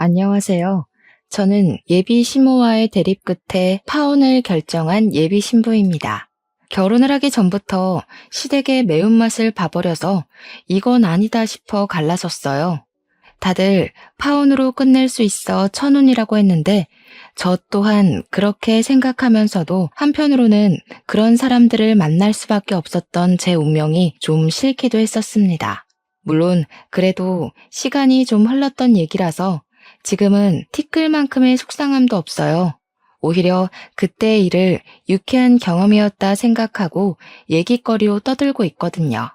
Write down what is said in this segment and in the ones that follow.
안녕하세요. 저는 예비 시모와의 대립 끝에 파혼을 결정한 예비 신부입니다. 결혼을 하기 전부터 시댁의 매운맛을 봐버려서 이건 아니다 싶어 갈라섰어요. 다들 파혼으로 끝낼 수 있어 천운이라고 했는데 저 또한 그렇게 생각하면서도 한편으로는 그런 사람들을 만날 수밖에 없었던 제 운명이 좀 싫기도 했었습니다. 물론 그래도 시간이 좀 흘렀던 얘기라서 지금은 티끌만큼의 속상함도 없어요. 오히려 그때의 일을 유쾌한 경험이었다 생각하고 얘기거리로 떠들고 있거든요.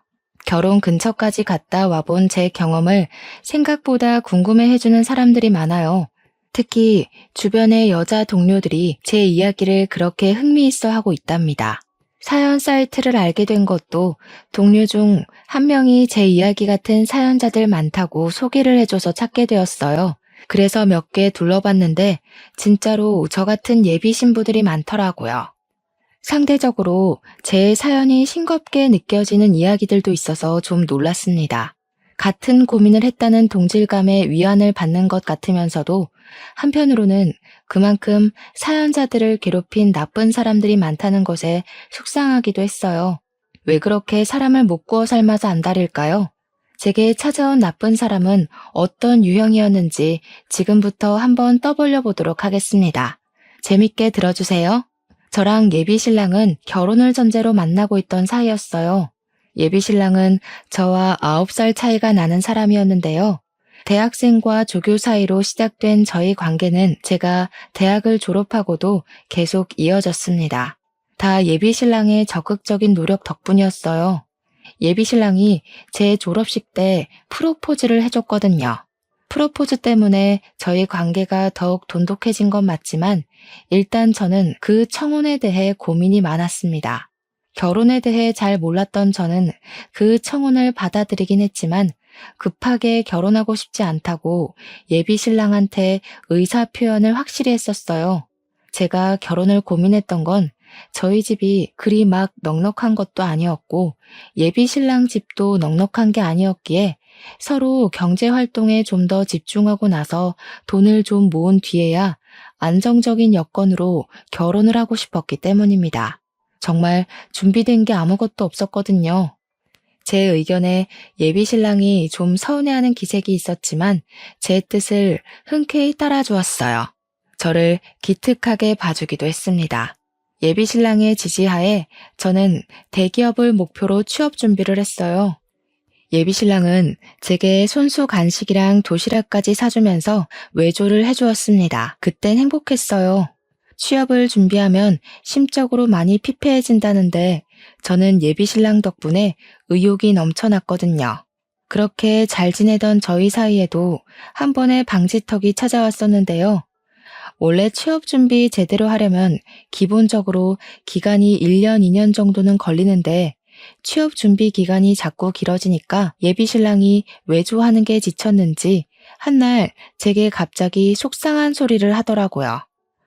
결혼 근처까지 갔다 와본 제 경험을 생각보다 궁금해해주는 사람들이 많아요. 특히 주변의 여자 동료들이 제 이야기를 그렇게 흥미있어 하고 있답니다. 사연 사이트를 알게 된 것도 동료 중 한 명이 제 이야기 같은 사연자들 많다고 소개를 해줘서 찾게 되었어요. 그래서 몇 개 둘러봤는데 진짜로 저 같은 예비 신부들이 많더라고요. 상대적으로 제 사연이 싱겁게 느껴지는 이야기들도 있어서 좀 놀랐습니다. 같은 고민을 했다는 동질감에 위안을 받는 것 같으면서도 한편으로는 그만큼 사연자들을 괴롭힌 나쁜 사람들이 많다는 것에 속상하기도 했어요. 왜 그렇게 사람을 못 구워 삶아서 안달일까요? 제게 찾아온 나쁜 사람은 어떤 유형이었는지 지금부터 한번 떠벌려 보도록 하겠습니다. 재밌게 들어주세요. 저랑 예비 신랑은 결혼을 전제로 만나고 있던 사이였어요. 예비 신랑은 저와 9살 차이가 나는 사람이었는데요. 대학생과 조교 사이로 시작된 저희 관계는 제가 대학을 졸업하고도 계속 이어졌습니다. 다 예비 신랑의 적극적인 노력 덕분이었어요. 예비 신랑이 제 졸업식 때 프로포즈를 해줬거든요. 프로포즈 때문에 저희 관계가 더욱 돈독해진 건 맞지만 일단 저는 그 청혼에 대해 고민이 많았습니다. 결혼에 대해 잘 몰랐던 저는 그 청혼을 받아들이긴 했지만 급하게 결혼하고 싶지 않다고 예비 신랑한테 의사 표현을 확실히 했었어요. 제가 결혼을 고민했던 건 저희 집이 그리 막 넉넉한 것도 아니었고 예비 신랑 집도 넉넉한 게 아니었기에 서로 경제 활동에 좀 더 집중하고 나서 돈을 좀 모은 뒤에야 안정적인 여건으로 결혼을 하고 싶었기 때문입니다. 정말 준비된 게 아무것도 없었거든요. 제 의견에 예비 신랑이 좀 서운해하는 기색이 있었지만 제 뜻을 흔쾌히 따라주었어요. 저를 기특하게 봐주기도 했습니다. 예비 신랑의 지지하에 저는 대기업을 목표로 취업 준비를 했어요. 예비 신랑은 제게 손수 간식이랑 도시락까지 사주면서 외조를 해주었습니다. 그땐 행복했어요. 취업을 준비하면 심적으로 많이 피폐해진다는데 저는 예비 신랑 덕분에 의욕이 넘쳐났거든요. 그렇게 잘 지내던 저희 사이에도 한 번의 방지턱이 찾아왔었는데요. 원래 취업 준비 제대로 하려면 기본적으로 기간이 1년, 2년 정도는 걸리는데 취업 준비 기간이 자꾸 길어지니까 예비 신랑이 외조하는 게 지쳤는지 한날 제게 갑자기 속상한 소리를 하더라고요.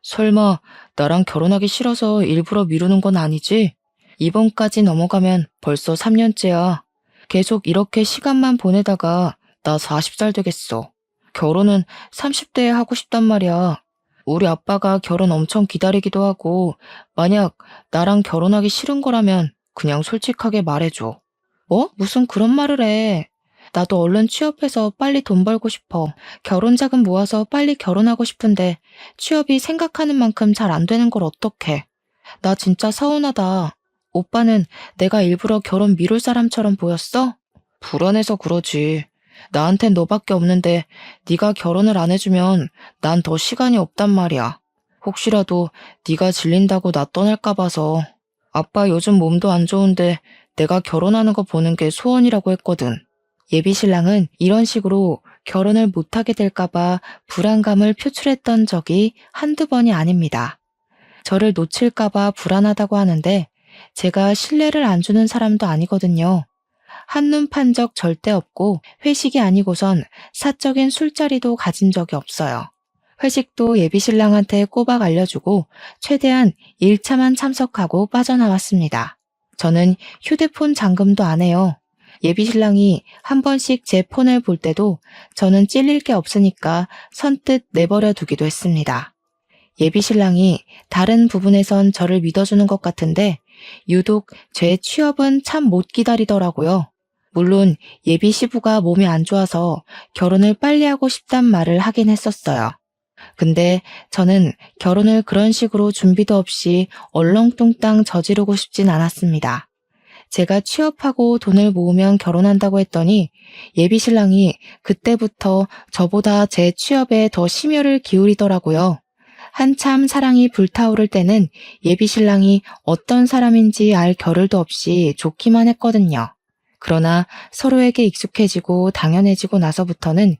설마 나랑 결혼하기 싫어서 일부러 미루는 건 아니지? 이번까지 넘어가면 벌써 3년째야. 계속 이렇게 시간만 보내다가 나 40살 되겠어. 결혼은 30대에 하고 싶단 말이야. 우리 아빠가 결혼 엄청 기다리기도 하고 만약 나랑 결혼하기 싫은 거라면 그냥 솔직하게 말해줘. 뭐? 무슨 그런 말을 해. 나도 얼른 취업해서 빨리 돈 벌고 싶어. 결혼 자금 모아서 빨리 결혼하고 싶은데 취업이 생각하는 만큼 잘 안 되는 걸 어떡해. 나 진짜 서운하다. 오빠는 내가 일부러 결혼 미룰 사람처럼 보였어? 불안해서 그러지. 나한텐 너밖에 없는데 네가 결혼을 안 해주면 난 더 시간이 없단 말이야. 혹시라도 네가 질린다고 나 떠날까 봐서. 아빠 요즘 몸도 안 좋은데 내가 결혼하는 거 보는 게 소원이라고 했거든. 예비 신랑은 이런 식으로 결혼을 못하게 될까봐 불안감을 표출했던 적이 한두 번이 아닙니다. 저를 놓칠까봐 불안하다고 하는데 제가 신뢰를 안 주는 사람도 아니거든요. 한눈 판 적 절대 없고 회식이 아니고선 사적인 술자리도 가진 적이 없어요. 회식도 예비 신랑한테 꼬박 알려주고 최대한 1차만 참석하고 빠져나왔습니다. 저는 휴대폰 잠금도 안 해요. 예비 신랑이 한 번씩 제 폰을 볼 때도 저는 찔릴 게 없으니까 선뜻 내버려 두기도 했습니다. 예비 신랑이 다른 부분에선 저를 믿어주는 것 같은데 유독 제 취업은 참 못 기다리더라고요. 물론 예비 시부가 몸이 안 좋아서 결혼을 빨리 하고 싶단 말을 하긴 했었어요. 근데 저는 결혼을 그런 식으로 준비도 없이 얼렁뚱땅 저지르고 싶진 않았습니다. 제가 취업하고 돈을 모으면 결혼한다고 했더니 예비 신랑이 그때부터 저보다 제 취업에 더 심혈을 기울이더라고요. 한참 사랑이 불타오를 때는 예비 신랑이 어떤 사람인지 알 겨를도 없이 좋기만 했거든요. 그러나 서로에게 익숙해지고 당연해지고 나서부터는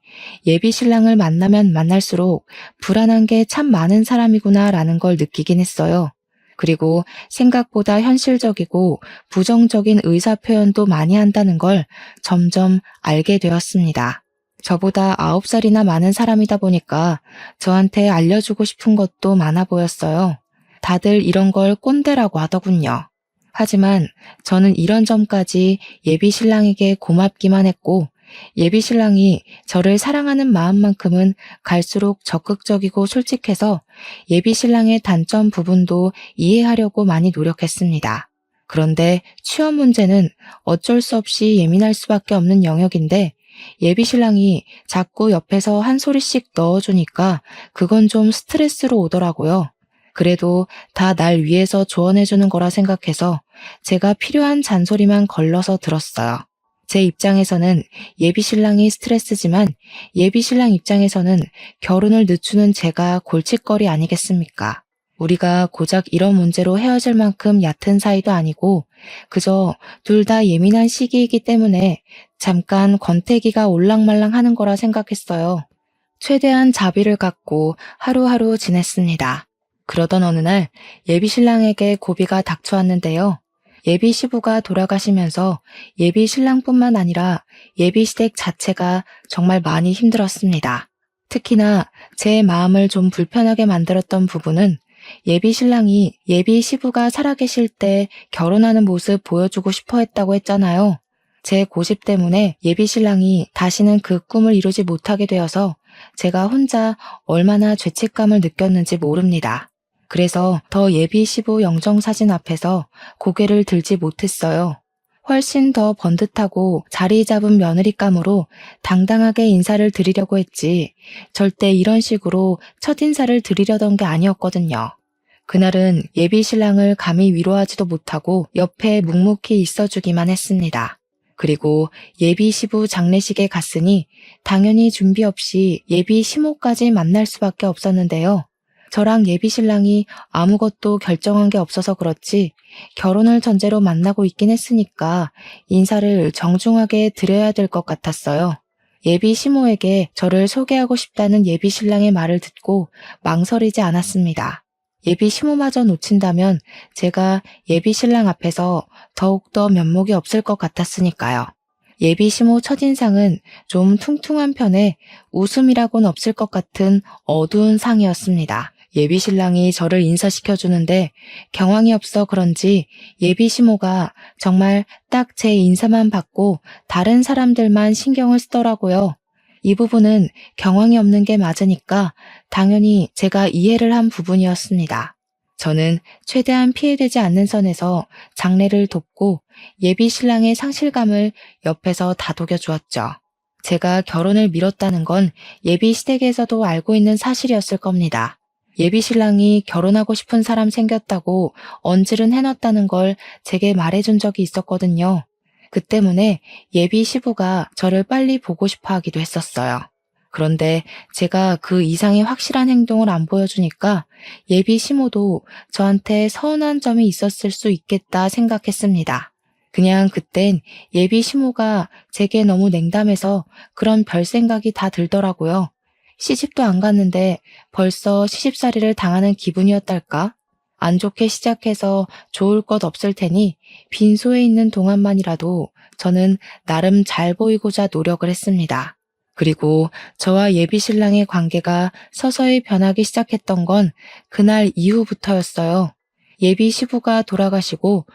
예비 신랑을 만나면 만날수록 불안한 게 참 많은 사람이구나라는 걸 느끼긴 했어요. 그리고 생각보다 현실적이고 부정적인 의사표현도 많이 한다는 걸 점점 알게 되었습니다. 저보다 9살이나 많은 사람이다 보니까 저한테 알려주고 싶은 것도 많아 보였어요. 다들 이런 걸 꼰대라고 하더군요. 하지만 저는 이런 점까지 예비 신랑에게 고맙기만 했고 예비 신랑이 저를 사랑하는 마음만큼은 갈수록 적극적이고 솔직해서 예비 신랑의 단점 부분도 이해하려고 많이 노력했습니다. 그런데 취업 문제는 어쩔 수 없이 예민할 수밖에 없는 영역인데 예비 신랑이 자꾸 옆에서 한 소리씩 넣어주니까 그건 좀 스트레스로 오더라고요. 그래도 다 날 위해서 조언해주는 거라 생각해서 제가 필요한 잔소리만 걸러서 들었어요. 제 입장에서는 예비 신랑이 스트레스지만 예비 신랑 입장에서는 결혼을 늦추는 제가 골칫거리 아니겠습니까? 우리가 고작 이런 문제로 헤어질 만큼 얕은 사이도 아니고 그저 둘 다 예민한 시기이기 때문에 잠깐 권태기가 올랑말랑 하는 거라 생각했어요. 최대한 자비를 갖고 하루하루 지냈습니다. 그러던 어느 날 예비 신랑에게 고비가 닥쳐왔는데요. 예비 시부가 돌아가시면서 예비 신랑뿐만 아니라 예비 시댁 자체가 정말 많이 힘들었습니다. 특히나 제 마음을 좀 불편하게 만들었던 부분은 예비 신랑이 예비 시부가 살아계실 때 결혼하는 모습 보여주고 싶어 했다고 했잖아요. 제 고집 때문에 예비 신랑이 다시는 그 꿈을 이루지 못하게 되어서 제가 혼자 얼마나 죄책감을 느꼈는지 모릅니다. 그래서 더 예비 시부 영정사진 앞에서 고개를 들지 못했어요. 훨씬 더 번듯하고 자리 잡은 며느리감으로 당당하게 인사를 드리려고 했지 절대 이런 식으로 첫인사를 드리려던 게 아니었거든요. 그날은 예비 신랑을 감히 위로하지도 못하고 옆에 묵묵히 있어주기만 했습니다. 그리고 예비 시부 장례식에 갔으니 당연히 준비 없이 예비 시모까지 만날 수밖에 없었는데요. 저랑 예비 신랑이 아무것도 결정한 게 없어서 그렇지 결혼을 전제로 만나고 있긴 했으니까 인사를 정중하게 드려야 될 것 같았어요. 예비 시모에게 저를 소개하고 싶다는 예비 신랑의 말을 듣고 망설이지 않았습니다. 예비 시모마저 놓친다면 제가 예비 신랑 앞에서 더욱더 면목이 없을 것 같았으니까요. 예비 시모 첫인상은 좀 퉁퉁한 편에 웃음이라고는 없을 것 같은 어두운 상이었습니다. 예비 신랑이 저를 인사시켜주는데 경황이 없어 그런지 예비 시모가 정말 딱 제 인사만 받고 다른 사람들만 신경을 쓰더라고요. 이 부분은 경황이 없는 게 맞으니까 당연히 제가 이해를 한 부분이었습니다. 저는 최대한 피해되지 않는 선에서 장례를 돕고 예비 신랑의 상실감을 옆에서 다독여 주었죠. 제가 결혼을 미뤘다는 건 예비 시댁에서도 알고 있는 사실이었을 겁니다. 예비 신랑이 결혼하고 싶은 사람 생겼다고 언질은 해놨다는 걸 제게 말해준 적이 있었거든요. 그 때문에 예비 시부가 저를 빨리 보고 싶어 하기도 했었어요. 그런데 제가 그 이상의 확실한 행동을 안 보여주니까 예비 시모도 저한테 서운한 점이 있었을 수 있겠다 생각했습니다. 그냥 그땐 예비 시모가 제게 너무 냉담해서 그런 별 생각이 다 들더라고요. 시집도 안 갔는데 벌써 시집살이를 당하는 기분이었달까? 안 좋게 시작해서 좋을 것 없을 테니 빈소에 있는 동안만이라도 저는 나름 잘 보이고자 노력을 했습니다. 그리고 저와 예비 신랑의 관계가 서서히 변하기 시작했던 건 그날 이후부터였어요. 예비 시부가 돌아가시고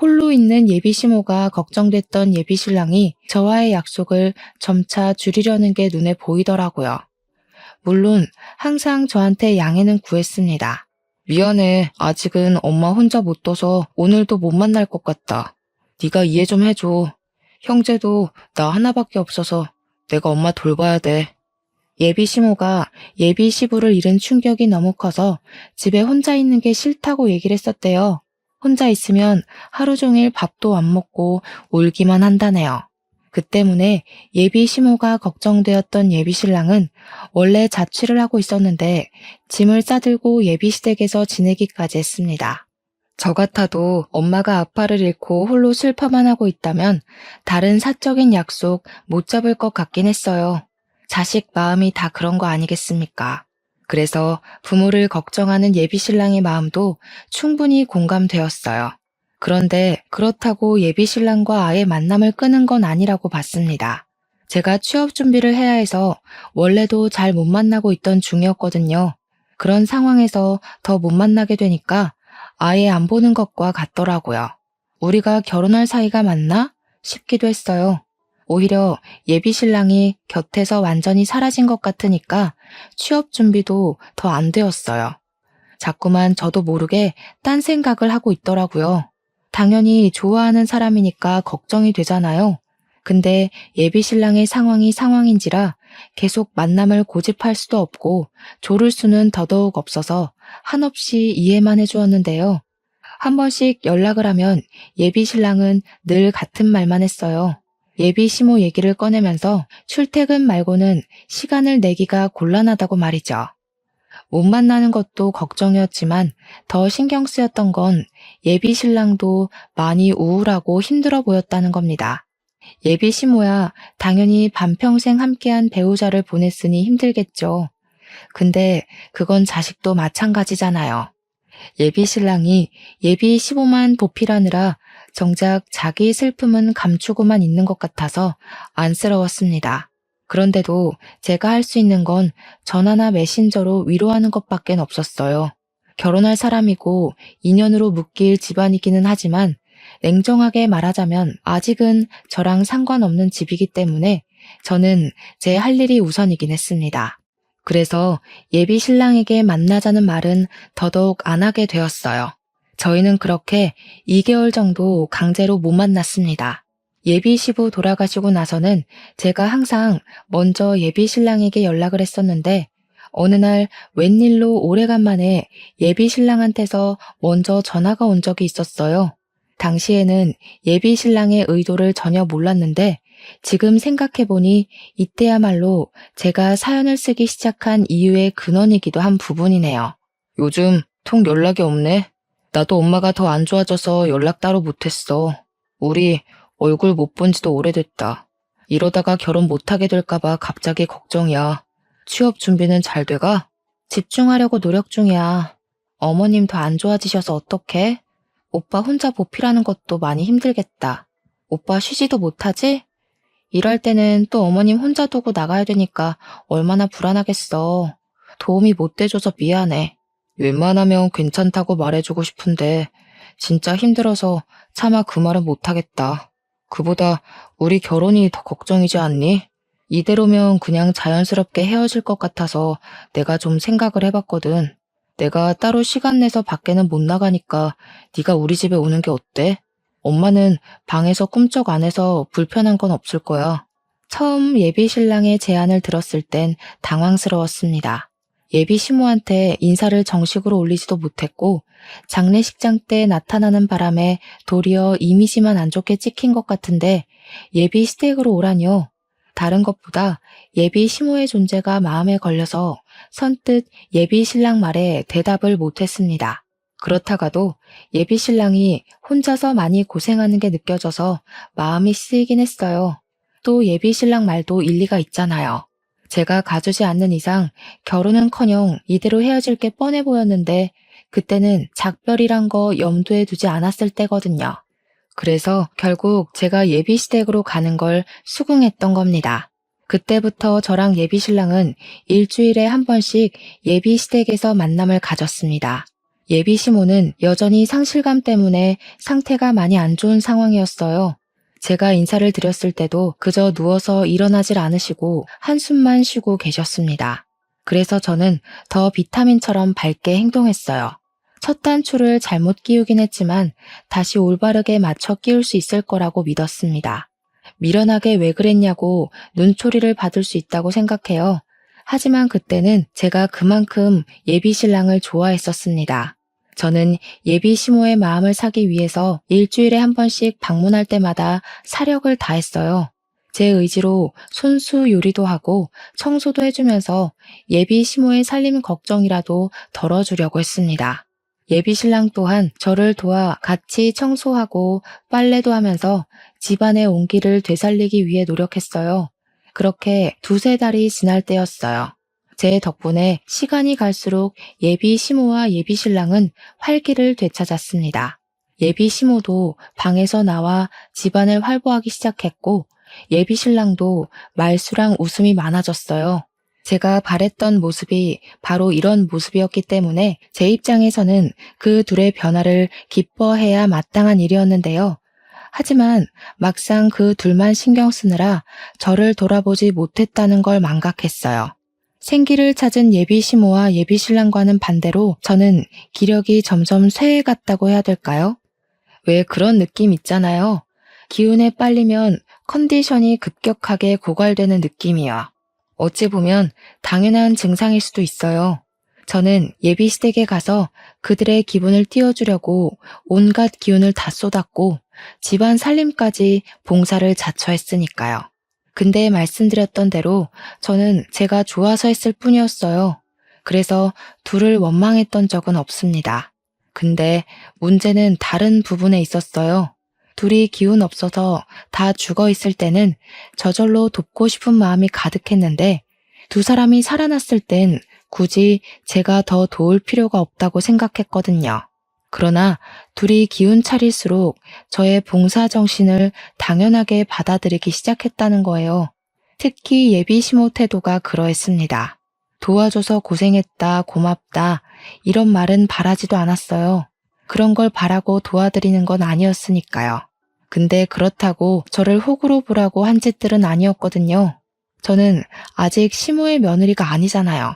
홀로 있는 예비 시모가 걱정됐던 예비 신랑이 저와의 약속을 점차 줄이려는 게 눈에 보이더라고요. 물론 항상 저한테 양해는 구했습니다. 미안해. 아직은 엄마 혼자 못 둬서 오늘도 못 만날 것 같다. 네가 이해 좀 해줘. 형제도 나 하나밖에 없어서 내가 엄마 돌봐야 돼. 예비 시모가 예비 시부를 잃은 충격이 너무 커서 집에 혼자 있는 게 싫다고 얘기를 했었대요. 혼자 있으면 하루 종일 밥도 안 먹고 울기만 한다네요. 그 때문에 예비 시모가 걱정되었던 예비 신랑은 원래 자취를 하고 있었는데 짐을 싸들고 예비 시댁에서 지내기까지 했습니다. 저 같아도 엄마가 아빠를 잃고 홀로 슬퍼만 하고 있다면 다른 사적인 약속 못 잡을 것 같긴 했어요. 자식 마음이 다 그런 거 아니겠습니까? 그래서 부모를 걱정하는 예비 신랑의 마음도 충분히 공감되었어요. 그런데 그렇다고 예비 신랑과 아예 만남을 끊은 건 아니라고 봤습니다. 제가 취업 준비를 해야 해서 원래도 잘 못 만나고 있던 중이었거든요. 그런 상황에서 더 못 만나게 되니까 아예 안 보는 것과 같더라고요. 우리가 결혼할 사이가 맞나? 싶기도 했어요. 오히려 예비 신랑이 곁에서 완전히 사라진 것 같으니까 취업 준비도 더 안 되었어요. 자꾸만 저도 모르게 딴 생각을 하고 있더라고요. 당연히 좋아하는 사람이니까 걱정이 되잖아요. 근데 예비 신랑의 상황이 상황인지라 계속 만남을 고집할 수도 없고 조를 수는 더더욱 없어서 한없이 이해만 해주었는데요. 한 번씩 연락을 하면 예비 신랑은 늘 같은 말만 했어요. 예비 시모 얘기를 꺼내면서 출퇴근 말고는 시간을 내기가 곤란하다고 말이죠. 못 만나는 것도 걱정이었지만 더 신경 쓰였던 건 예비 신랑도 많이 우울하고 힘들어 보였다는 겁니다. 예비 시모야 당연히 반평생 함께한 배우자를 보냈으니 힘들겠죠. 근데 그건 자식도 마찬가지잖아요. 예비 신랑이 예비 시모만 보필하느라 정작 자기 슬픔은 감추고만 있는 것 같아서 안쓰러웠습니다. 그런데도 제가 할 수 있는 건 전화나 메신저로 위로하는 것밖엔 없었어요. 결혼할 사람이고 인연으로 묶일 집안이기는 하지만 냉정하게 말하자면 아직은 저랑 상관없는 집이기 때문에 저는 제 할 일이 우선이긴 했습니다. 그래서 예비 신랑에게 만나자는 말은 더더욱 안 하게 되었어요. 저희는 그렇게 2개월 정도 강제로 못 만났습니다. 예비 시부 돌아가시고 나서는 제가 항상 먼저 예비 신랑에게 연락을 했었는데 어느 날 웬일로 오래간만에 예비 신랑한테서 먼저 전화가 온 적이 있었어요. 당시에는 예비 신랑의 의도를 전혀 몰랐는데 지금 생각해보니 이때야말로 제가 사연을 쓰기 시작한 이유의 근원이기도 한 부분이네요. 요즘 통 연락이 없네. 나도 엄마가 더 안 좋아져서 연락 따로 못했어. 우리 얼굴 못 본 지도 오래됐다. 이러다가 결혼 못하게 될까봐 갑자기 걱정이야. 취업 준비는 잘 돼가? 집중하려고 노력 중이야. 어머님 더 안 좋아지셔서 어떡해? 오빠 혼자 보필하는 것도 많이 힘들겠다. 오빠 쉬지도 못하지? 일할 때는 또 어머님 혼자 두고 나가야 되니까 얼마나 불안하겠어. 도움이 못 돼줘서 미안해. 웬만하면 괜찮다고 말해주고 싶은데 진짜 힘들어서 차마 그 말은 못하겠다. 그보다 우리 결혼이 더 걱정이지 않니? 이대로면 그냥 자연스럽게 헤어질 것 같아서 내가 좀 생각을 해봤거든. 내가 따로 시간 내서 밖에는 못 나가니까 네가 우리 집에 오는 게 어때? 엄마는 방에서 꿈쩍 안 해서 불편한 건 없을 거야. 처음 예비 신랑의 제안을 들었을 땐 당황스러웠습니다. 예비 시모한테 인사를 정식으로 올리지도 못했고 장례식장 때 나타나는 바람에 도리어 이미지만 안 좋게 찍힌 것 같은데 예비 시댁으로 오라뇨. 다른 것보다 예비 시모의 존재가 마음에 걸려서 선뜻 예비 신랑 말에 대답을 못했습니다. 그렇다가도 예비 신랑이 혼자서 많이 고생하는 게 느껴져서 마음이 쓰이긴 했어요. 또 예비 신랑 말도 일리가 있잖아요. 제가 가주지 않는 이상 결혼은커녕 이대로 헤어질 게 뻔해 보였는데 그때는 작별이란 거 염두에 두지 않았을 때거든요. 그래서 결국 제가 예비 시댁으로 가는 걸 수긍했던 겁니다. 그때부터 저랑 예비 신랑은 일주일에 한 번씩 예비 시댁에서 만남을 가졌습니다. 예비 시모는 여전히 상실감 때문에 상태가 많이 안 좋은 상황이었어요. 제가 인사를 드렸을 때도 그저 누워서 일어나질 않으시고 한숨만 쉬고 계셨습니다. 그래서 저는 더 비타민처럼 밝게 행동했어요. 첫 단추를 잘못 끼우긴 했지만 다시 올바르게 맞춰 끼울 수 있을 거라고 믿었습니다. 미련하게 왜 그랬냐고 눈초리를 받을 수 있다고 생각해요. 하지만 그때는 제가 그만큼 예비 신랑을 좋아했었습니다. 저는 예비 시모의 마음을 사기 위해서 일주일에 한 번씩 방문할 때마다 사력을 다했어요. 제 의지로 손수 요리도 하고 청소도 해주면서 예비 시모의 살림 걱정이라도 덜어주려고 했습니다. 예비 신랑 또한 저를 도와 같이 청소하고 빨래도 하면서 집안의 온기를 되살리기 위해 노력했어요. 그렇게 두세 달이 지날 때였어요. 제 덕분에 시간이 갈수록 예비 시모와 예비 신랑은 활기를 되찾았습니다. 예비 시모도 방에서 나와 집안을 활보하기 시작했고 예비 신랑도 말수랑 웃음이 많아졌어요. 제가 바랬던 모습이 바로 이런 모습이었기 때문에 제 입장에서는 그 둘의 변화를 기뻐해야 마땅한 일이었는데요. 하지만 막상 그 둘만 신경 쓰느라 저를 돌아보지 못했다는 걸 망각했어요. 생기를 찾은 예비 시모와 예비 신랑과는 반대로 저는 기력이 점점 쇠해갔다고 해야 될까요? 왜 그런 느낌 있잖아요. 기운에 빨리면 컨디션이 급격하게 고갈되는 느낌이야. 어찌 보면 당연한 증상일 수도 있어요. 저는 예비 시댁에 가서 그들의 기분을 띄워주려고 온갖 기운을 다 쏟았고 집안 살림까지 봉사를 자처했으니까요. 근데 말씀드렸던 대로 저는 제가 좋아서 했을 뿐이었어요. 그래서 둘을 원망했던 적은 없습니다. 근데 문제는 다른 부분에 있었어요. 둘이 기운 없어서 다 죽어 있을 때는 저절로 돕고 싶은 마음이 가득했는데 두 사람이 살아났을 땐 굳이 제가 더 도울 필요가 없다고 생각했거든요. 그러나 둘이 기운 차릴수록 저의 봉사 정신을 당연하게 받아들이기 시작했다는 거예요. 특히 예비 시모 태도가 그러했습니다. 도와줘서 고생했다, 고맙다 이런 말은 바라지도 않았어요. 그런 걸 바라고 도와드리는 건 아니었으니까요. 근데 그렇다고 저를 호구로 보라고 한 짓들은 아니었거든요. 저는 아직 시모의 며느리가 아니잖아요.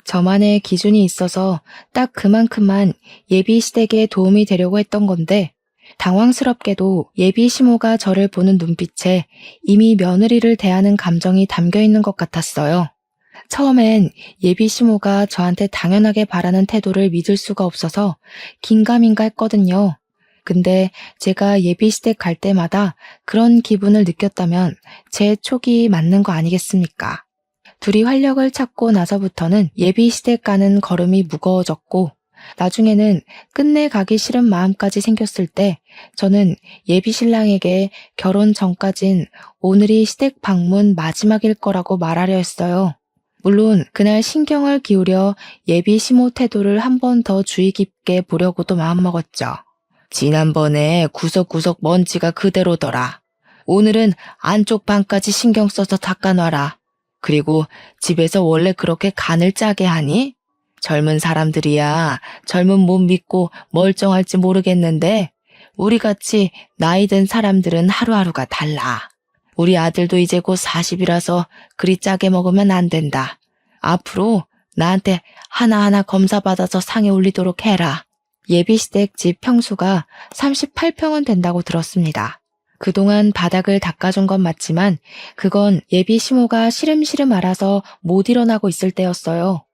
저만의 기준이 있어서 딱 그만큼만 예비 시댁에 도움이 되려고 했던 건데 당황스럽게도 예비 시모가 저를 보는 눈빛에 이미 며느리를 대하는 감정이 담겨 있는 것 같았어요. 처음엔 예비 시모가 저한테 당연하게 바라는 태도를 믿을 수가 없어서 긴가민가 했거든요. 근데 제가 예비 시댁 갈 때마다 그런 기분을 느꼈다면 제 촉이 맞는 거 아니겠습니까? 둘이 활력을 찾고 나서부터는 예비 시댁 가는 걸음이 무거워졌고 나중에는 끝내 가기 싫은 마음까지 생겼을 때 저는 예비 신랑에게 결혼 전까진 오늘이 시댁 방문 마지막일 거라고 말하려 했어요. 물론 그날 신경을 기울여 예비 시모 태도를 한 번 더 주의 깊게 보려고도 마음먹었죠. 지난번에 구석구석 먼지가 그대로더라. 오늘은 안쪽 방까지 신경 써서 닦아놔라. 그리고 집에서 원래 그렇게 간을 짜게 하니? 젊은 사람들이야 젊은 몸 믿고 멀쩡할지 모르겠는데 우리같이 나이 든 사람들은 하루하루가 달라. 우리 아들도 이제 곧 40이라서 그리 짜게 먹으면 안 된다. 앞으로 나한테 하나하나 검사받아서 상에 올리도록 해라. 예비시댁 집 평수가 38평은 된다고 들었습니다. 그동안 바닥을 닦아준 건 맞지만 그건 예비 시모가 시름시름 앓아서 못 일어나고 있을 때였어요.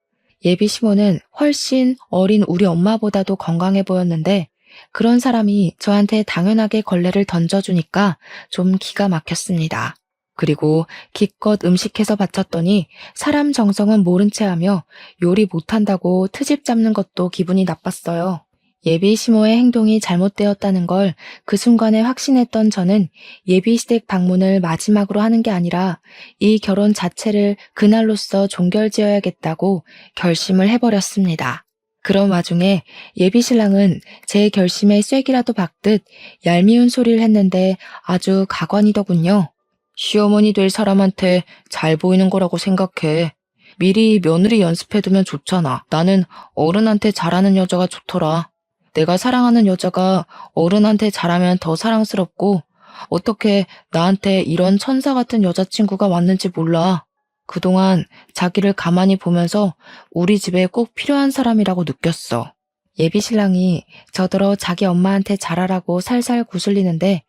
예비 시모는 훨씬 어린 우리 엄마보다도 건강해 보였는데 그런 사람이 저한테 당연하게 걸레를 던져주니까 좀 기가 막혔습니다. 그리고 기껏 음식해서 바쳤더니 사람 정성은 모른 채 하며 요리 못한다고 트집 잡는 것도 기분이 나빴어요. 예비 시모의 행동이 잘못되었다는 걸 그 순간에 확신했던 저는 예비 시댁 방문을 마지막으로 하는 게 아니라 이 결혼 자체를 그날로써 종결지어야겠다고 결심을 해버렸습니다. 그런 와중에 예비 신랑은 제 결심에 쐐기라도 박듯 얄미운 소리를 했는데 아주 가관이더군요. 시어머니 될 사람한테 잘 보이는 거라고 생각해. 미리 며느리 연습해두면 좋잖아. 나는 어른한테 잘하는 여자가 좋더라. 내가 사랑하는 여자가 어른한테 잘하면 더 사랑스럽고 어떻게 나한테 이런 천사 같은 여자친구가 왔는지 몰라. 그동안 자기를 가만히 보면서 우리 집에 꼭 필요한 사람이라고 느꼈어. 예비 신랑이 저더러 자기 엄마한테 잘하라고 살살 구슬리는데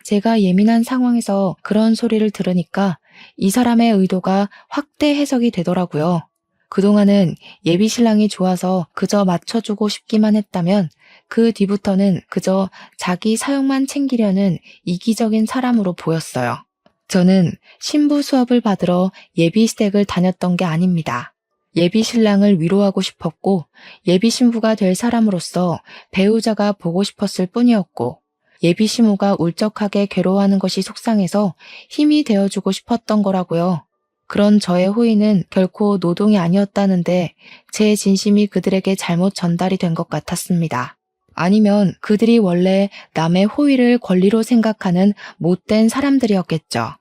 제가 예민한 상황에서 그런 소리를 들으니까 이 사람의 의도가 확대 해석이 되더라고요. 그동안은 예비 신랑이 좋아서 그저 맞춰주고 싶기만 했다면 그 뒤부터는 그저 자기 사용만 챙기려는 이기적인 사람으로 보였어요. 저는 신부 수업을 받으러 예비 시댁을 다녔던 게 아닙니다. 예비 신랑을 위로하고 싶었고 예비 신부가 될 사람으로서 배우자가 보고 싶었을 뿐이었고 예비 시모가 울적하게 괴로워하는 것이 속상해서 힘이 되어주고 싶었던 거라고요. 그런 저의 호의는 결코 노동이 아니었다는데 제 진심이 그들에게 잘못 전달이 된 것 같았습니다. 아니면 그들이 원래 남의 호의를 권리로 생각하는 못된 사람들이었겠죠.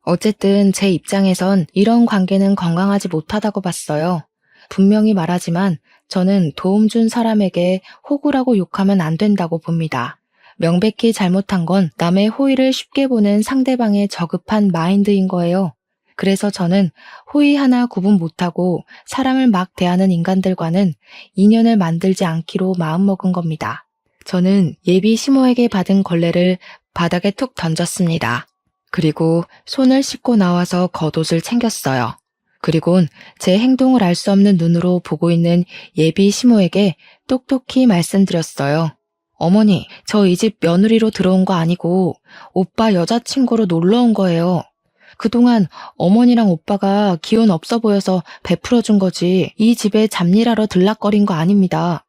어쨌든 제 입장에선 이런 관계는 건강하지 못하다고 봤어요. 분명히 말하지만 저는 도움 준 사람에게 호구라고 욕하면 안 된다고 봅니다. 명백히 잘못한 건 남의 호의를 쉽게 보는 상대방의 저급한 마인드인 거예요. 그래서 저는 호의 하나 구분 못하고 사람을 막 대하는 인간들과는 인연을 만들지 않기로 마음먹은 겁니다. 저는 예비 시모에게 받은 걸레를 바닥에 툭 던졌습니다. 그리고 손을 씻고 나와서 겉옷을 챙겼어요. 그리곤 제 행동을 알 수 없는 눈으로 보고 있는 예비 시모에게 똑똑히 말씀드렸어요. 어머니, 저 이 집 며느리로 들어온 거 아니고 오빠 여자친구로 놀러 온 거예요. 그동안 어머니랑 오빠가 기운 없어 보여서 베풀어 준 거지 이 집에 잡일하러 들락거린 거 아닙니다.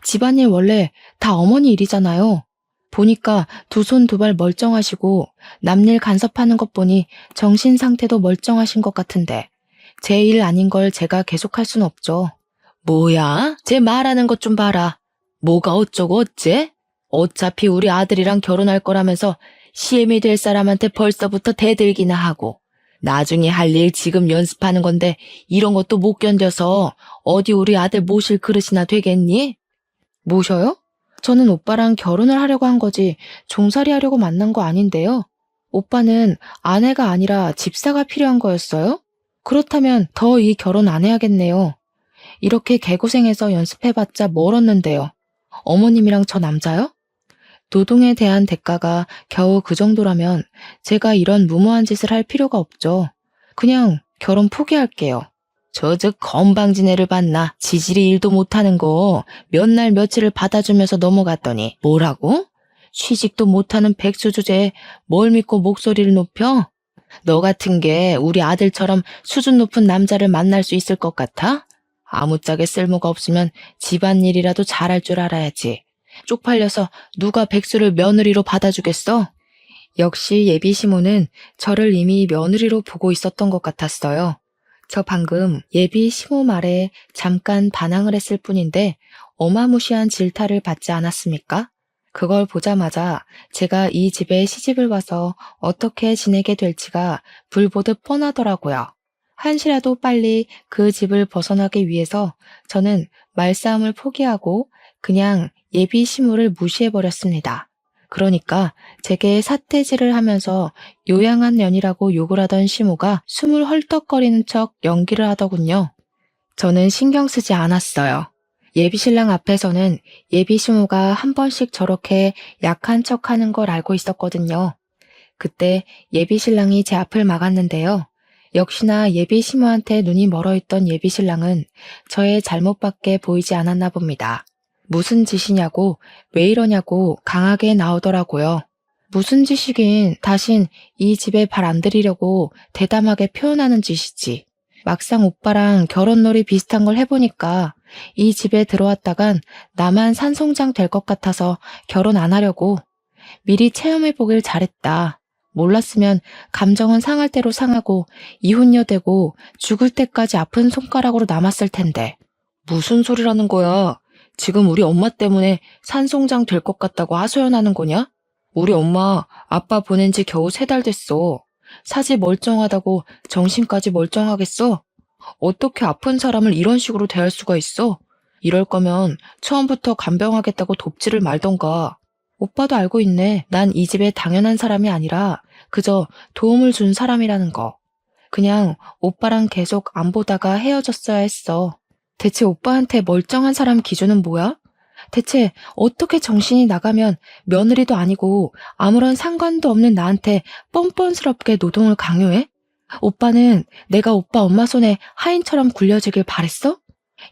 집안일 원래 다 어머니 일이잖아요. 보니까 두 손 두 발 멀쩡하시고 남일 간섭하는 것 보니 정신 상태도 멀쩡하신 것 같은데 제 일 아닌 걸 제가 계속할 순 없죠. 뭐야? 제 말하는 것 좀 봐라. 뭐가 어쩌고 어째? 어차피 우리 아들이랑 결혼할 거라면서 시엠이 될 사람한테 벌써부터 대들기나 하고 나중에 할 일 지금 연습하는 건데 이런 것도 못 견뎌서 어디 우리 아들 모실 그릇이나 되겠니? 모셔요? 저는 오빠랑 결혼을 하려고 한 거지 종살이 하려고 만난 거 아닌데요. 오빠는 아내가 아니라 집사가 필요한 거였어요? 그렇다면 더 이 결혼 안 해야겠네요. 이렇게 개고생해서 연습해봤자 뭘 얻는데요. 어머님이랑 저 남자요? 노동에 대한 대가가 겨우 그 정도라면 제가 이런 무모한 짓을 할 필요가 없죠. 그냥 결혼 포기할게요. 저 건방진 애를 봤나? 지질이 일도 못하는 거 몇 날 며칠을 받아주면서 넘어갔더니 뭐라고? 취직도 못하는 백수 주제에 뭘 믿고 목소리를 높여? 너 같은 게 우리 아들처럼 수준 높은 남자를 만날 수 있을 것 같아? 아무짝에 쓸모가 없으면 집안일이라도 잘할 줄 알아야지. 쪽팔려서 누가 백수를 며느리로 받아주겠어? 역시 예비 시모는 저를 이미 며느리로 보고 있었던 것 같았어요. 저 방금 예비 시모 말에 잠깐 반항을 했을 뿐인데 어마무시한 질타를 받지 않았습니까? 그걸 보자마자 제가 이 집에 시집을 와서 어떻게 지내게 될지가 불보듯 뻔하더라고요. 한시라도 빨리 그 집을 벗어나기 위해서 저는 말싸움을 포기하고 그냥 예비 시모를 무시해버렸습니다. 그러니까 제게 사태질을 하면서 요양한 년이라고 욕을 하던 시모가 숨을 헐떡거리는 척 연기를 하더군요. 저는 신경 쓰지 않았어요. 예비 신랑 앞에서는 예비 시모가 한 번씩 저렇게 약한 척하는 걸 알고 있었거든요. 그때 예비 신랑이 제 앞을 막았는데요. 역시나 예비 시모한테 눈이 멀어있던 예비 신랑은 저의 잘못밖에 보이지 않았나 봅니다. 무슨 짓이냐고, 왜 이러냐고 강하게 나오더라고요. 무슨 짓이긴 다신 이 집에 발 안 들이려고 대담하게 표현하는 짓이지. 막상 오빠랑 결혼놀이 비슷한 걸 해보니까 이 집에 들어왔다간 나만 산송장 될 것 같아서 결혼 안 하려고. 미리 체험해보길 잘했다. 몰랐으면 감정은 상할 대로 상하고 이혼녀 되고 죽을 때까지 아픈 손가락으로 남았을 텐데. 무슨 소리라는 거야? 지금 우리 엄마 때문에 산송장 될 것 같다고 하소연하는 거냐? 우리 엄마 아빠 보낸 지 겨우 3달 됐어. 사지 멀쩡하다고 정신까지 멀쩡하겠어? 어떻게 아픈 사람을 이런 식으로 대할 수가 있어? 이럴 거면 처음부터 간병하겠다고 돕지를 말던가. 오빠도 알고 있네. 난 이 집에 당연한 사람이 아니라 그저 도움을 준 사람이라는 거. 그냥 오빠랑 계속 안 보다가 헤어졌어야 했어. 대체 오빠한테 멀쩡한 사람 기준은 뭐야? 대체 어떻게 정신이 나가면 며느리도 아니고 아무런 상관도 없는 나한테 뻔뻔스럽게 노동을 강요해? 오빠는 내가 오빠 엄마 손에 하인처럼 굴려지길 바랬어?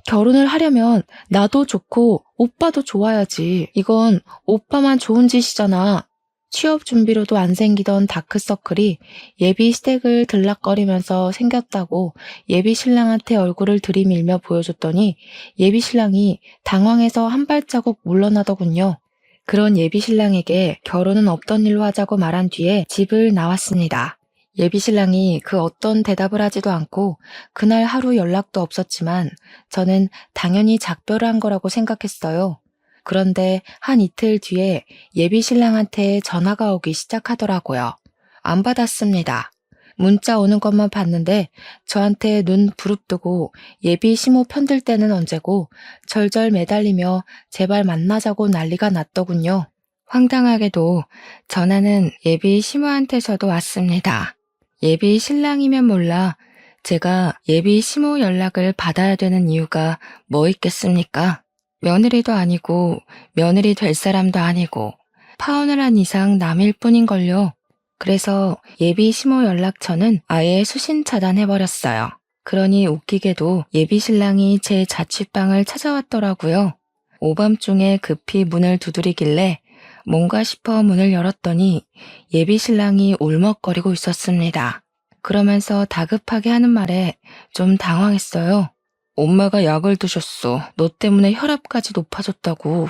결혼을 하려면 나도 좋고 오빠도 좋아야지. 이건 오빠만 좋은 짓이잖아. 취업 준비로도 안 생기던 다크서클이 예비 시댁을 들락거리면서 생겼다고 예비 신랑한테 얼굴을 들이밀며 보여줬더니 예비 신랑이 당황해서 한 발자국 물러나더군요. 그런 예비 신랑에게 결혼은 없던 일로 하자고 말한 뒤에 집을 나왔습니다. 예비 신랑이 그 어떤 대답을 하지도 않고 그날 하루 연락도 없었지만 저는 당연히 작별을 한 거라고 생각했어요. 그런데 한 이틀 뒤에 예비 신랑한테 전화가 오기 시작하더라고요. 안 받았습니다. 문자 오는 것만 봤는데 저한테 눈 부릅뜨고 예비 시모 편들 때는 언제고 절절 매달리며 제발 만나자고 난리가 났더군요. 황당하게도 전화는 예비 시모한테서도 왔습니다. 예비 신랑이면 몰라 제가 예비 시모 연락을 받아야 되는 이유가 뭐 있겠습니까? 며느리도 아니고 며느리 될 사람도 아니고 파혼을 한 이상 남일 뿐인걸요. 그래서 예비 시모 연락처는 아예 수신 차단해버렸어요. 그러니 웃기게도 예비 신랑이 제 자취방을 찾아왔더라고요. 오밤중에 급히 문을 두드리길래 뭔가 싶어 문을 열었더니 예비 신랑이 울먹거리고 있었습니다. 그러면서 다급하게 하는 말에 좀 당황했어요. 엄마가 약을 드셨어. 너 때문에 혈압까지 높아졌다고.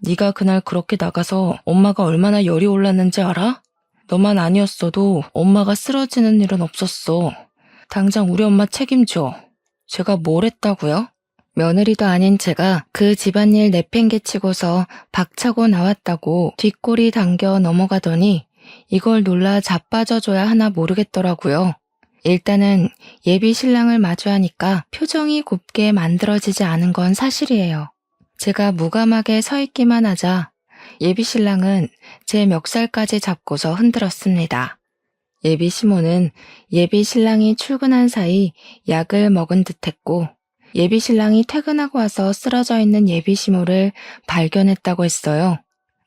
네가 그날 그렇게 나가서 엄마가 얼마나 열이 올랐는지 알아? 너만 아니었어도 엄마가 쓰러지는 일은 없었어. 당장 우리 엄마 책임져. 제가 뭘 했다고요? 며느리도 아닌 제가 그 집안일 내팽개치고서 박차고 나왔다고 뒷골이 당겨 넘어가더니 이걸 놀라 자빠져줘야 하나 모르겠더라고요. 일단은 예비 신랑을 마주하니까 표정이 곱게 만들어지지 않은 건 사실이에요. 제가 무감하게 서 있기만 하자 예비 신랑은 제 멱살까지 잡고서 흔들었습니다. 예비 시모는 예비 신랑이 출근한 사이 약을 먹은 듯했고 예비 신랑이 퇴근하고 와서 쓰러져 있는 예비 시모를 발견했다고 했어요.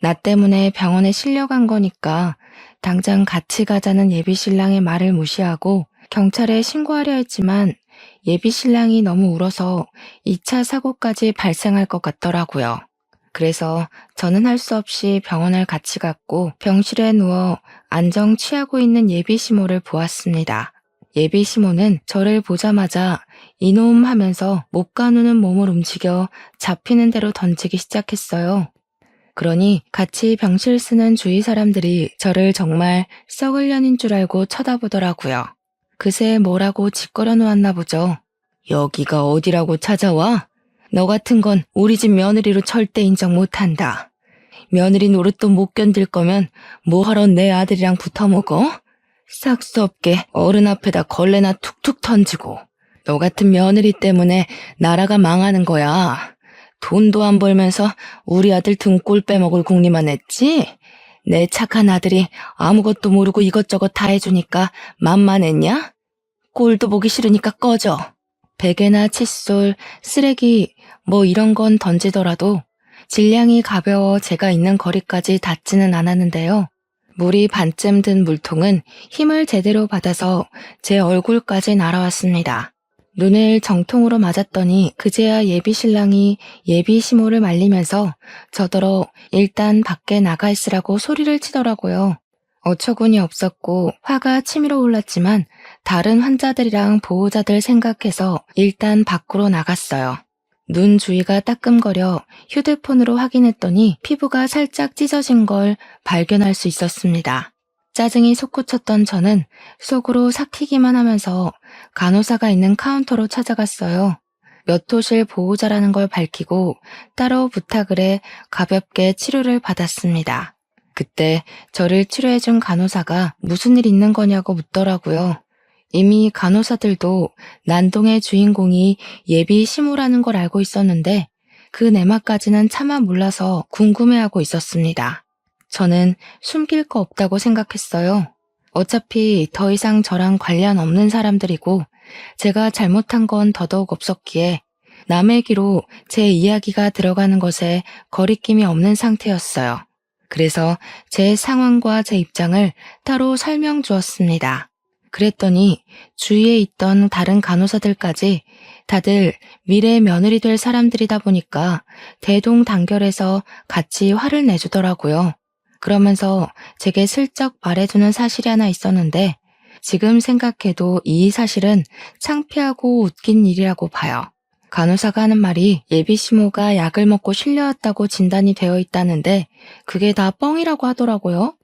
나 때문에 병원에 실려간 거니까 당장 같이 가자는 예비 신랑의 말을 무시하고 경찰에 신고하려 했지만 예비 신랑이 너무 울어서 2차 사고까지 발생할 것 같더라고요. 그래서 저는 할 수 없이 병원을 같이 갔고 병실에 누워 안정 취하고 있는 예비 시모를 보았습니다. 예비 시모는 저를 보자마자 이놈 하면서 못 가누는 몸을 움직여 잡히는 대로 던지기 시작했어요. 그러니 같이 병실 쓰는 주위 사람들이 저를 정말 썩을 년인 줄 알고 쳐다보더라고요. 그새 뭐라고 짓거려 놓았나 보죠. 여기가 어디라고 찾아와? 너 같은 건 우리 집 며느리로 절대 인정 못한다. 며느리 노릇도 못 견딜 거면 뭐하러 내 아들이랑 붙어먹어? 싹 수 없게 어른 앞에다 걸레나 툭툭 던지고. 너 같은 며느리 때문에 나라가 망하는 거야. 돈도 안 벌면서 우리 아들 등골 빼먹을 궁리만 했지? 내 착한 아들이 아무것도 모르고 이것저것 다 해주니까 만만했냐? 꼴도 보기 싫으니까 꺼져. 베개나 칫솔, 쓰레기 뭐 이런 건 던지더라도 질량이 가벼워 제가 있는 거리까지 닿지는 않았는데요. 물이 반쯤 든 물통은 힘을 제대로 받아서 제 얼굴까지 날아왔습니다. 눈을 정통으로 맞았더니 그제야 예비 신랑이 예비 시모를 말리면서 저더러 일단 밖에 나가 있으라고 소리를 치더라고요. 어처구니 없었고 화가 치밀어 올랐지만 다른 환자들이랑 보호자들 생각해서 일단 밖으로 나갔어요. 눈 주위가 따끔거려 휴대폰으로 확인했더니 피부가 살짝 찢어진 걸 발견할 수 있었습니다. 짜증이 솟구쳤던 저는 속으로 삭히기만 하면서 간호사가 있는 카운터로 찾아갔어요. 몇 호실 보호자라는 걸 밝히고 따로 부탁을 해 가볍게 치료를 받았습니다. 그때 저를 치료해준 간호사가 무슨 일 있는 거냐고 묻더라고요. 이미 간호사들도 난동의 주인공이 예비 시모라는 걸 알고 있었는데 그 내막까지는 차마 몰라서 궁금해하고 있었습니다. 저는 숨길 거 없다고 생각했어요. 어차피 더 이상 저랑 관련 없는 사람들이고 제가 잘못한 건 더더욱 없었기에 남의 귀로 제 이야기가 들어가는 것에 거리낌이 없는 상태였어요. 그래서 제 상황과 제 입장을 따로 설명 주었습니다. 그랬더니 주위에 있던 다른 간호사들까지 다들 미래 며느리 될 사람들이다 보니까 대동단결해서 같이 화를 내주더라고요. 그러면서 제게 슬쩍 말해주는 사실이 하나 있었는데 지금 생각해도 이 사실은 창피하고 웃긴 일이라고 봐요. 간호사가 하는 말이 예비 시모가 약을 먹고 실려왔다고 진단이 되어 있다는데 그게 다 뻥이라고 하더라고요.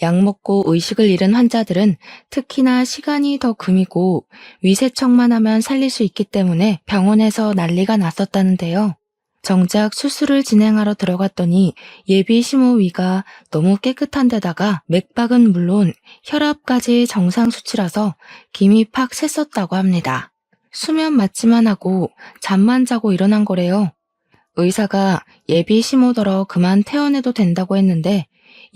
약 먹고 의식을 잃은 환자들은 특히나 시간이 더 금이고 위세척만 하면 살릴 수 있기 때문에 병원에서 난리가 났었다는데요. 정작 수술을 진행하러 들어갔더니 예비 시모 위가 너무 깨끗한 데다가 맥박은 물론 혈압까지 정상 수치라서 김이 팍 샜었다고 합니다. 수면 마취만 하고 잠만 자고 일어난 거래요. 의사가 예비 시모더러 그만 퇴원해도 된다고 했는데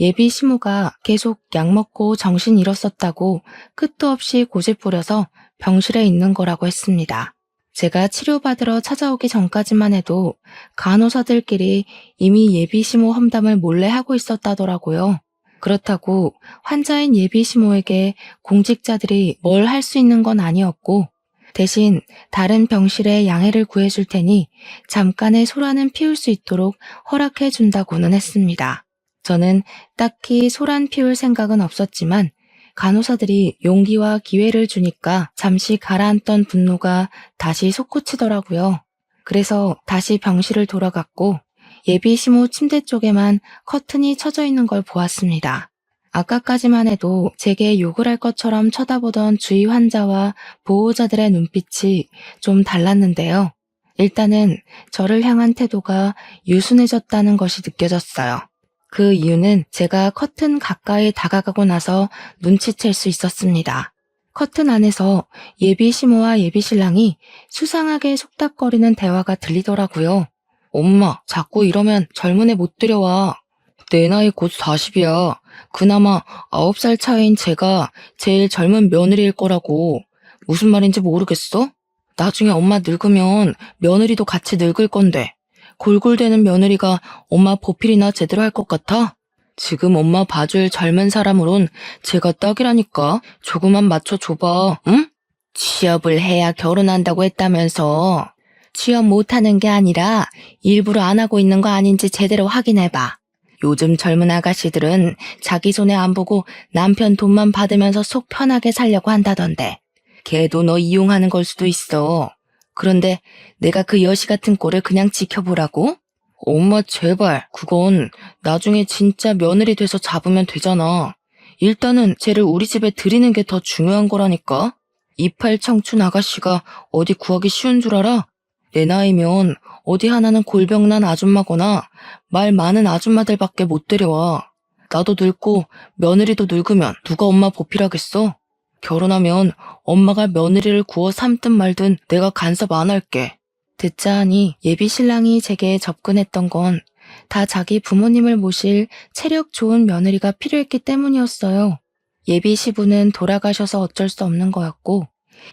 예비 시모가 계속 약 먹고 정신 잃었었다고 끝도 없이 고집 부려서 병실에 있는 거라고 했습니다. 제가 치료받으러 찾아오기 전까지만 해도 간호사들끼리 이미 예비 시모 험담을 몰래 하고 있었다더라고요. 그렇다고 환자인 예비 시모에게 공직자들이 뭘 할 수 있는 건 아니었고 대신 다른 병실에 양해를 구해줄 테니 잠깐의 소란은 피울 수 있도록 허락해 준다고는 했습니다. 저는 딱히 소란 피울 생각은 없었지만 간호사들이 용기와 기회를 주니까 잠시 가라앉던 분노가 다시 솟구치더라고요. 그래서 다시 병실을 돌아갔고 예비 시모 침대 쪽에만 커튼이 쳐져 있는 걸 보았습니다. 아까까지만 해도 제게 욕을 할 것처럼 쳐다보던 주위 환자와 보호자들의 눈빛이 좀 달랐는데요. 일단은 저를 향한 태도가 유순해졌다는 것이 느껴졌어요. 그 이유는 제가 커튼 가까이 다가가고 나서 눈치챌 수 있었습니다. 커튼 안에서 예비 시모와 예비 신랑이 수상하게 속닥거리는 대화가 들리더라고요. 엄마, 자꾸 이러면 젊은 애 못 들여와. 내 나이 곧 40이야. 그나마 9살 차이인 제가 제일 젊은 며느리일 거라고. 무슨 말인지 모르겠어? 나중에 엄마 늙으면 며느리도 같이 늙을 건데 골골대는 며느리가 엄마 보필이나 제대로 할 것 같아? 지금 엄마 봐줄 젊은 사람으론 제가 딱이라니까. 조금만 맞춰줘봐, 응? 취업을 해야 결혼한다고 했다면서. 취업 못하는 게 아니라 일부러 안 하고 있는 거 아닌지 제대로 확인해봐. 요즘 젊은 아가씨들은 자기 손에 안 보고 남편 돈만 받으면서 속 편하게 살려고 한다던데. 걔도 너 이용하는 걸 수도 있어. 그런데 내가 그 여시 같은 꼴을 그냥 지켜보라고? 엄마 제발, 그건 나중에 진짜 며느리 돼서 잡으면 되잖아. 일단은 쟤를 우리 집에 들이는 게 더 중요한 거라니까. 이팔 청춘 아가씨가 어디 구하기 쉬운 줄 알아? 내 나이면 어디 하나는 골병난 아줌마거나 말 많은 아줌마들밖에 못 데려와. 나도 늙고 며느리도 늙으면 누가 엄마 보필하겠어? 결혼하면 엄마가 며느리를 구워 삼든 말든 내가 간섭 안 할게. 듣자 하니 예비 신랑이 제게 접근했던 건 다 자기 부모님을 모실 체력 좋은 며느리가 필요했기 때문이었어요. 예비 시부는 돌아가셔서 어쩔 수 없는 거였고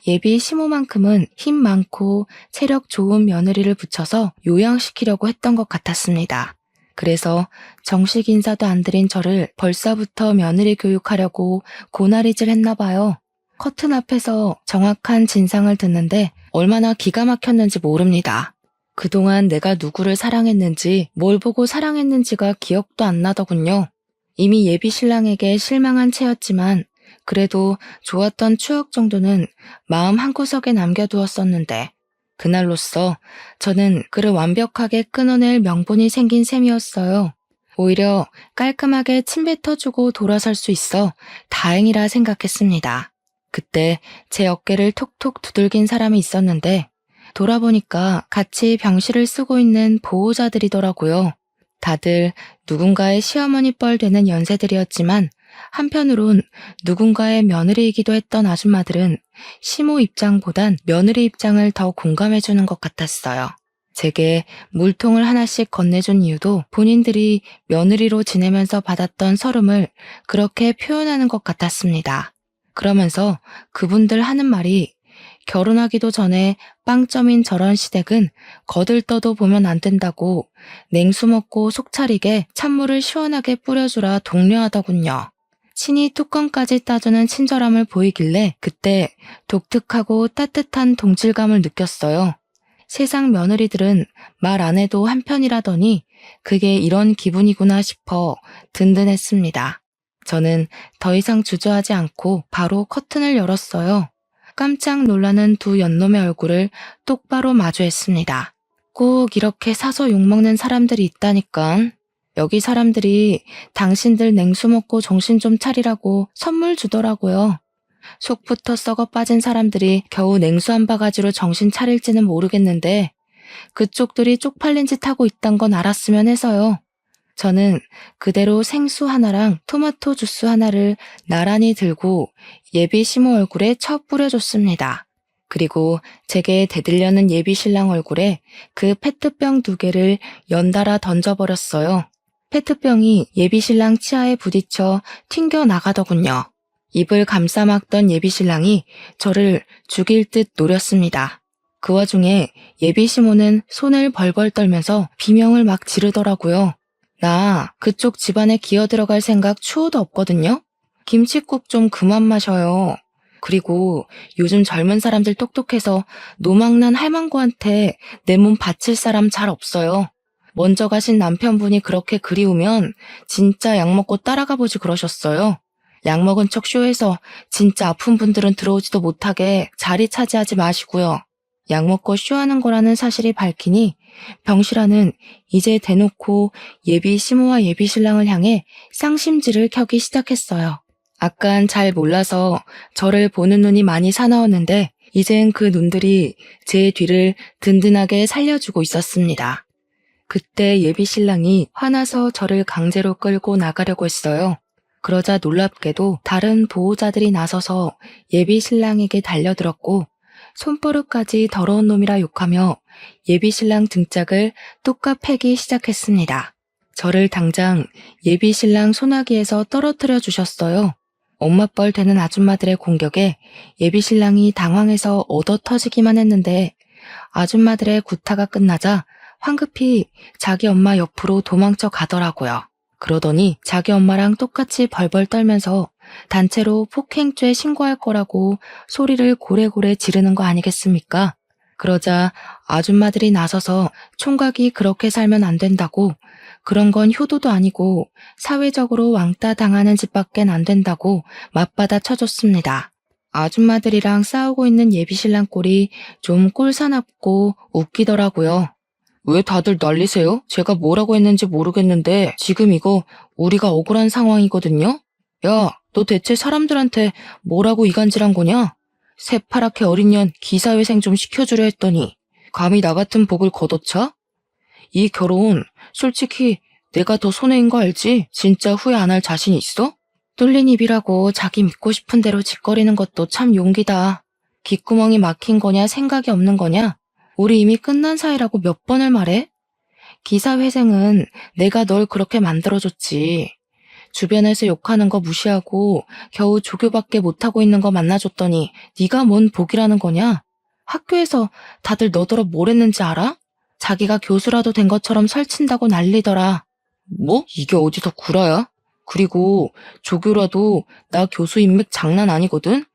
예비 시모만큼은 힘 많고 체력 좋은 며느리를 붙여서 요양시키려고 했던 것 같았습니다. 그래서 정식 인사도 안 드린 저를 벌써부터 며느리 교육하려고 고나리질 했나 봐요. 커튼 앞에서 정확한 진상을 듣는데 얼마나 기가 막혔는지 모릅니다. 그동안 내가 누구를 사랑했는지 뭘 보고 사랑했는지가 기억도 안 나더군요. 이미 예비 신랑에게 실망한 채였지만 그래도 좋았던 추억 정도는 마음 한구석에 남겨두었었는데 그날로써 저는 그를 완벽하게 끊어낼 명분이 생긴 셈이었어요. 오히려 깔끔하게 침 뱉어주고 돌아설 수 있어 다행이라 생각했습니다. 그때 제 어깨를 톡톡 두들긴 사람이 있었는데 돌아보니까 같이 병실을 쓰고 있는 보호자들이더라고요. 다들 누군가의 시어머니 뻘 되는 연세들이었지만 한편으론 누군가의 며느리이기도 했던 아줌마들은 시모 입장보단 며느리 입장을 더 공감해주는 것 같았어요. 제게 물통을 하나씩 건네준 이유도 본인들이 며느리로 지내면서 받았던 서름을 그렇게 표현하는 것 같았습니다. 그러면서 그분들 하는 말이 결혼하기도 전에 빵점인 저런 시댁은 거들떠도 보면 안 된다고 냉수 먹고 속 차리게 찬물을 시원하게 뿌려주라 독려하더군요. 친히 뚜껑까지 따주는 친절함을 보이길래 그때 독특하고 따뜻한 동질감을 느꼈어요. 세상 며느리들은 말 안 해도 한편이라더니 그게 이런 기분이구나 싶어 든든했습니다. 저는 더 이상 주저하지 않고 바로 커튼을 열었어요. 깜짝 놀라는 두 연놈의 얼굴을 똑바로 마주했습니다. 꼭 이렇게 사서 욕먹는 사람들이 있다니깐. 여기 사람들이 당신들 냉수 먹고 정신 좀 차리라고 선물 주더라고요. 속부터 썩어 빠진 사람들이 겨우 냉수 한 바가지로 정신 차릴지는 모르겠는데 그쪽들이 쪽팔린 짓 하고 있단 건 알았으면 해서요. 저는 그대로 생수 하나랑 토마토 주스 하나를 나란히 들고 예비 시모 얼굴에 쳐 뿌려줬습니다. 그리고 제게 대들려는 예비 신랑 얼굴에 그 페트병 2개를 연달아 던져버렸어요. 페트병이 예비 신랑 치아에 부딪혀 튕겨 나가더군요. 입을 감싸막던 예비 신랑이 저를 죽일 듯 노렸습니다. 그 와중에 예비 시모는 손을 벌벌 떨면서 비명을 막 지르더라고요. 나 그쪽 집안에 기어들어갈 생각 추호도 없거든요. 김칫국 좀 그만 마셔요. 그리고 요즘 젊은 사람들 똑똑해서 노망난 할망구한테 내 몸 바칠 사람 잘 없어요. 먼저 가신 남편분이 그렇게 그리우면 진짜 약 먹고 따라가 보지 그러셨어요. 약 먹은 척 쇼해서 진짜 아픈 분들은 들어오지도 못하게 자리 차지하지 마시고요. 약 먹고 쇼하는 거라는 사실이 밝히니 병실아는 이제 대놓고 예비 시모와 예비 신랑을 향해 쌍심지를 켜기 시작했어요. 아깐 잘 몰라서 저를 보는 눈이 많이 사나웠는데 이젠 그 눈들이 제 뒤를 든든하게 살려주고 있었습니다. 그때 예비 신랑이 화나서 저를 강제로 끌고 나가려고 했어요. 그러자 놀랍게도 다른 보호자들이 나서서 예비 신랑에게 달려들었고 손버릇까지 더러운 놈이라 욕하며 예비 신랑 등짝을 뚝까 패기 시작했습니다. 저를 당장 예비 신랑 소나기에서 떨어뜨려 주셨어요. 엄마뻘 되는 아줌마들의 공격에 예비 신랑이 당황해서 얻어 터지기만 했는데 아줌마들의 구타가 끝나자 황급히 자기 엄마 옆으로 도망쳐 가더라고요. 그러더니 자기 엄마랑 똑같이 벌벌 떨면서 단체로 폭행죄 신고할 거라고 소리를 고래고래 지르는 거 아니겠습니까? 그러자 아줌마들이 나서서 총각이 그렇게 살면 안 된다고, 그런 건 효도도 아니고 사회적으로 왕따 당하는 집밖엔 안 된다고 맞받아 쳐줬습니다. 아줌마들이랑 싸우고 있는 예비신랑 꼴이 좀 꼴사납고 웃기더라고요. 왜 다들 난리세요? 제가 뭐라고 했는지 모르겠는데 지금 이거 우리가 억울한 상황이거든요? 야, 너 대체 사람들한테 뭐라고 이간질한 거냐? 새파랗게 어린 년 기사회생 좀 시켜주려 했더니 감히 나 같은 복을 걷어차? 이 결혼 솔직히 내가 더 손해인 거 알지? 진짜 후회 안 할 자신 있어? 뚫린 입이라고 자기 믿고 싶은 대로 짓거리는 것도 참 용기다. 귓구멍이 막힌 거냐 생각이 없는 거냐? 우리 이미 끝난 사이라고 몇 번을 말해? 기사회생은 내가 널 그렇게 만들어줬지. 주변에서 욕하는 거 무시하고 겨우 조교밖에 못하고 있는 거 만나줬더니 네가 뭔 복이라는 거냐? 학교에서 다들 너더러 뭘 했는지 알아? 자기가 교수라도 된 것처럼 설친다고 난리더라. 뭐? 이게 어디서 구라야? 그리고 조교라도 나 교수 인맥 장난 아니거든?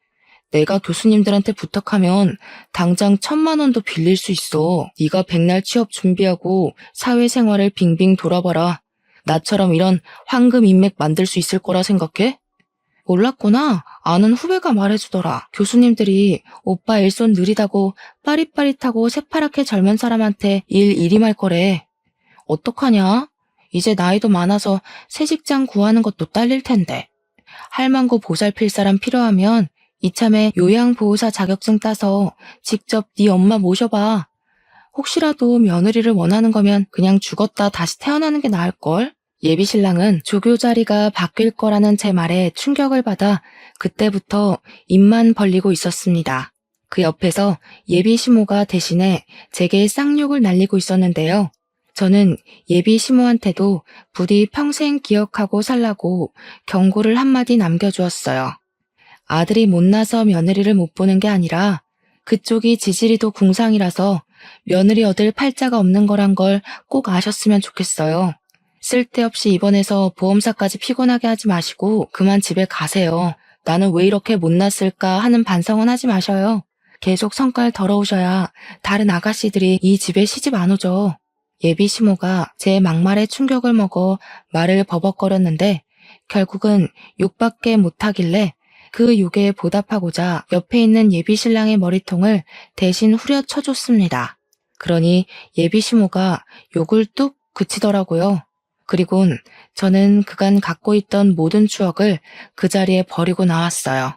내가 교수님들한테 부탁하면 당장 1,000만 원도 빌릴 수 있어. 네가 백날 취업 준비하고 사회생활을 빙빙 돌아봐라. 나처럼 이런 황금 인맥 만들 수 있을 거라 생각해? 몰랐구나. 아는 후배가 말해주더라. 교수님들이 오빠 일손 느리다고 빠릿빠릿하고 새파랗게 젊은 사람한테 일 일임할 거래. 어떡하냐? 이제 나이도 많아서 새 직장 구하는 것도 딸릴 텐데. 할망구 보살필 사람 필요하면 이참에 요양보호사 자격증 따서 직접 네 엄마 모셔봐. 혹시라도 며느리를 원하는 거면 그냥 죽었다 다시 태어나는 게 나을걸? 예비신랑은 조교 자리가 바뀔 거라는 제 말에 충격을 받아 그때부터 입만 벌리고 있었습니다. 그 옆에서 예비 시모가 대신에 제게 쌍욕을 날리고 있었는데요. 저는 예비 시모한테도 부디 평생 기억하고 살라고 경고를 한마디 남겨주었어요. 아들이 못나서 며느리를 못 보는 게 아니라 그쪽이 지지리도 궁상이라서 며느리 얻을 팔자가 없는 거란 걸 꼭 아셨으면 좋겠어요. 쓸데없이 입원해서 보험사까지 피곤하게 하지 마시고 그만 집에 가세요. 나는 왜 이렇게 못났을까 하는 반성은 하지 마셔요. 계속 성깔 더러우셔야 다른 아가씨들이 이 집에 시집 안 오죠. 예비 시모가 제 막말에 충격을 먹어 말을 버벅거렸는데 결국은 욕밖에 못하길래 그 욕에 보답하고자 옆에 있는 예비 신랑의 머리통을 대신 후려쳐줬습니다. 그러니 예비 시모가 욕을 뚝 그치더라고요. 그리곤 저는 그간 갖고 있던 모든 추억을 그 자리에 버리고 나왔어요.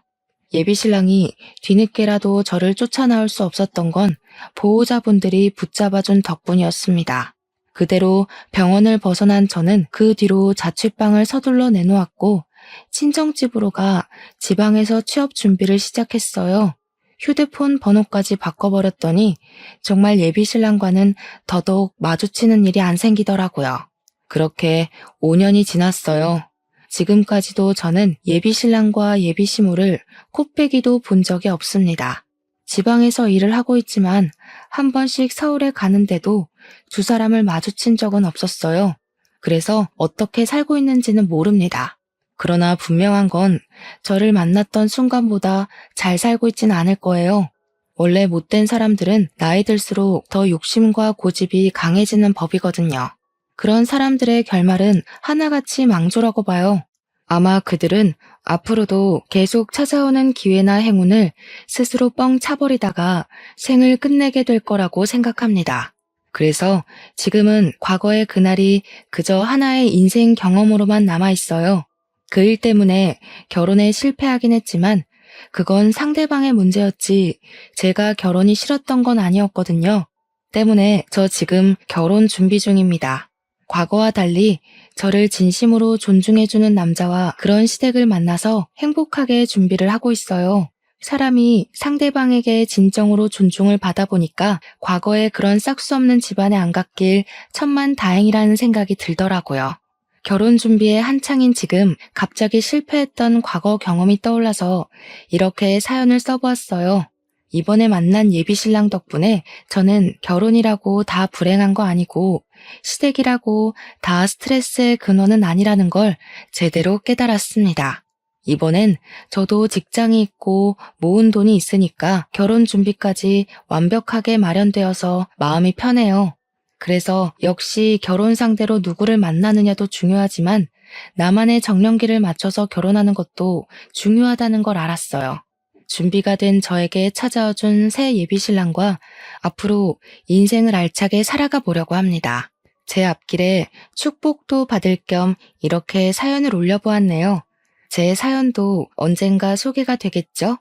예비 신랑이 뒤늦게라도 저를 쫓아나올 수 없었던 건 보호자분들이 붙잡아준 덕분이었습니다. 그대로 병원을 벗어난 저는 그 뒤로 자취방을 서둘러 내놓았고 친정집으로 가 지방에서 취업 준비를 시작했어요. 휴대폰 번호까지 바꿔버렸더니 정말 예비 신랑과는 더더욱 마주치는 일이 안 생기더라고요. 그렇게 5년이 지났어요. 지금까지도 저는 예비 신랑과 예비 시모를 코빼기도 본 적이 없습니다. 지방에서 일을 하고 있지만 한 번씩 서울에 가는데도 두 사람을 마주친 적은 없었어요. 그래서 어떻게 살고 있는지는 모릅니다. 그러나 분명한 건 저를 만났던 순간보다 잘 살고 있진 않을 거예요. 원래 못된 사람들은 나이 들수록 더 욕심과 고집이 강해지는 법이거든요. 그런 사람들의 결말은 하나같이 망조라고 봐요. 아마 그들은 앞으로도 계속 찾아오는 기회나 행운을 스스로 뻥 차버리다가 생을 끝내게 될 거라고 생각합니다. 그래서 지금은 과거의 그날이 그저 하나의 인생 경험으로만 남아있어요. 그 일 때문에 결혼에 실패하긴 했지만 그건 상대방의 문제였지 제가 결혼이 싫었던 건 아니었거든요. 때문에 저 지금 결혼 준비 중입니다. 과거와 달리 저를 진심으로 존중해주는 남자와 그런 시댁을 만나서 행복하게 준비를 하고 있어요. 사람이 상대방에게 진정으로 존중을 받아보니까 과거에 그런 싹수 없는 집안에 안 갔길 천만다행이라는 생각이 들더라고요. 결혼 준비에 한창인 지금 갑자기 실패했던 과거 경험이 떠올라서 이렇게 사연을 써보았어요. 이번에 만난 예비신랑 덕분에 저는 결혼이라고 다 불행한 거 아니고 시댁이라고 다 스트레스의 근원은 아니라는 걸 제대로 깨달았습니다. 이번엔 저도 직장이 있고 모은 돈이 있으니까 결혼 준비까지 완벽하게 마련되어서 마음이 편해요. 그래서 역시 결혼 상대로 누구를 만나느냐도 중요하지만 나만의 정년기를 맞춰서 결혼하는 것도 중요하다는 걸 알았어요. 준비가 된 저에게 찾아와준 새 예비신랑과 앞으로 인생을 알차게 살아가 보려고 합니다. 제 앞길에 축복도 받을 겸 이렇게 사연을 올려보았네요. 제 사연도 언젠가 소개가 되겠죠?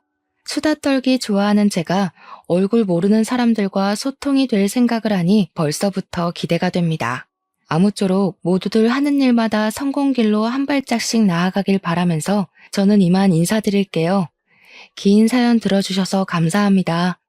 수다 떨기 좋아하는 제가 얼굴 모르는 사람들과 소통이 될 생각을 하니 벌써부터 기대가 됩니다. 아무쪼록 모두들 하는 일마다 성공길로 한 발짝씩 나아가길 바라면서 저는 이만 인사드릴게요. 긴 사연 들어주셔서 감사합니다.